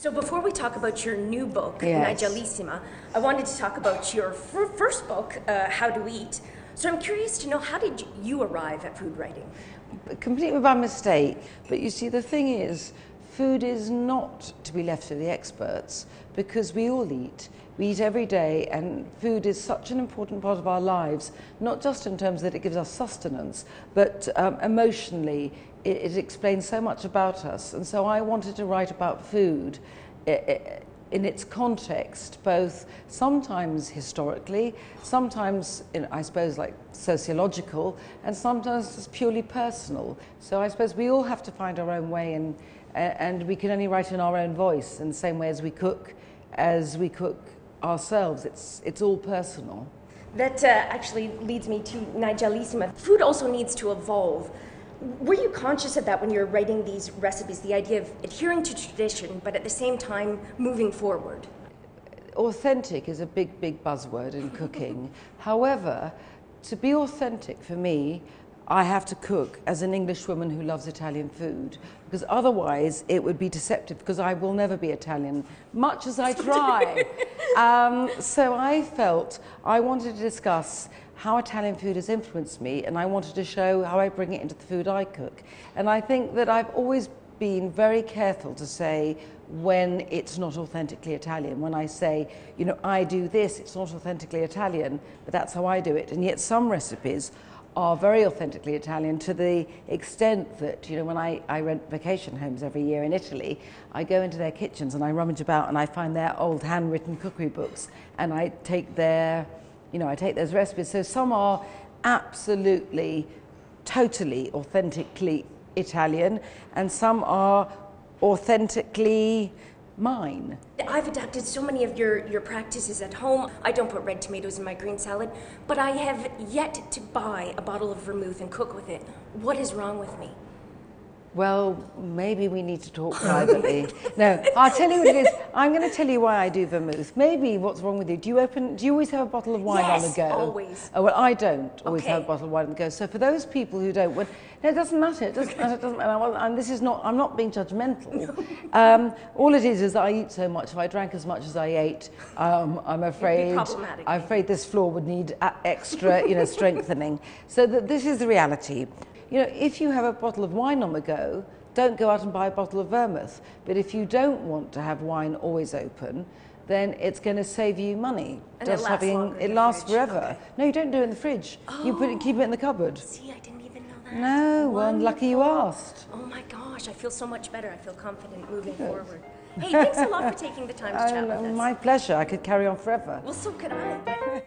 So before we talk about your new book, Yes. Nigellissima, I wanted to talk about your first book, How to Eat. So I'm curious to know, how did you arrive at food writing? Completely by mistake. But you see, the thing is, food is not to be left to the experts, because we all eat. We eat every day, and food is such an important part of our lives, not just in terms that it gives us sustenance, but emotionally, it explains so much about us. And so I wanted to write about food in its context, both sometimes historically, sometimes, I suppose, like sociological, and sometimes just purely personal. So I suppose we all have to find our own way, and we can only write in our own voice in the same way as we cook ourselves. It's all personal. That actually leads me to Nigellissima. Food also needs to evolve. Were you conscious of that when you were writing these recipes, the idea of adhering to tradition, but at the same time moving forward? Authentic is a big, big buzzword in cooking. However, to be authentic for me, I have to cook as an English woman who loves Italian food, because otherwise it would be deceptive, because I will never be Italian, much as I try. So I felt I wanted to discuss how Italian food has influenced me, and I wanted to show how I bring it into the food I cook. And I think that I've always been very careful to say when it's not authentically Italian. When I say, you know, I do this, it's not authentically Italian, but that's how I do it. And yet some recipes are very authentically Italian, to the extent that, you know, when I rent vacation homes every year in Italy, I go into their kitchens and I rummage about and I find their old handwritten cookery books, and I take I take those recipes. So some are absolutely, totally, authentically Italian, and some are authentically mine. I've adapted so many of your practices at home. I don't put red tomatoes in my green salad, but I have yet to buy a bottle of vermouth and cook with it. What is wrong with me? Well, maybe we need to talk privately. No, I'll tell you what it is. I'm going to tell you why I do vermouth. Maybe what's wrong with you. Do you always have a bottle of wine on the go? Yes, always. Oh, well, I don't always Okay. have a bottle of wine on the go. So for those people who don't, no, it doesn't matter. It doesn't matter. It doesn't matter. And this is not, I'm not being judgmental. All it is I eat so much. If I drank as much as I ate, I'm afraid, this floor would need extra, strengthening. So this is the reality. You know, if you have a bottle of wine on the go, don't go out and buy a bottle of vermouth. But if you don't want to have wine always open, then it's going to save you money. And it lasts longer in it the lasts fridge. forever. Okay. No, you don't do it in the fridge. You keep it in the cupboard. See, I didn't even know that. No, well, lucky you asked. Oh my gosh, I feel so much better. I feel confident moving forward. Hey, thanks a lot for taking the time to chat with us. My pleasure. I could carry on forever. Well, so could I.